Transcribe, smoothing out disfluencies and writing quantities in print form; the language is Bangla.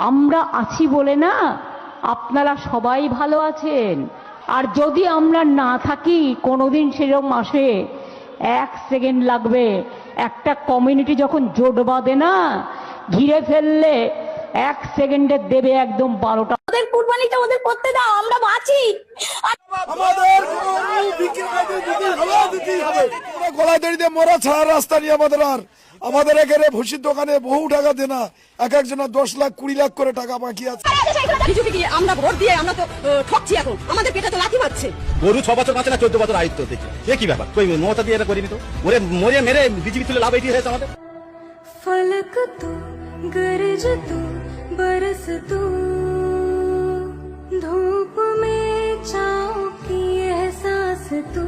আমরা আছি বলে না আপনারা সবাই ভালো আছেন। আর যদি আমরা না থাকি, কোনোদিন সেরকম আসে, 1 সেকেন্ড লাগবে। একটা কমিউনিটি যখন জোট বাঁধে না, ঘিরে ফেললে 1 সেকেন্ডে দেবে একদম 12টা। ওদের কুরবানিটা ওদের করতে দাও, আমরা বাঁচি। আমাদের গলায় দড়ি দিয়ে মরা ছাড়া রাস্তা নিয়ে আমাদের এখানে ভুসির দোকানে বহু টাকা দেনা, এক একজনের 10 লাখ 20 লাখ করে টাকা বাকি আছে। আমরা ভোট দিয়ে আমরা তো ঠকছি, এখন আমাদের পেটে তো লাথি মারছে। গরু 6 বছর বাঁচে না 14 বছর আয়ত্ত দেখে এ কি ব্যাপার? কই মমতা দিয়ে এটা করিনি তো, মরে মেরে বিজেপি তুলে লাভ এটি হয়েছে আমাদের। फलक तू गरज तू बरस तू धूप में छाँव की एहसास तू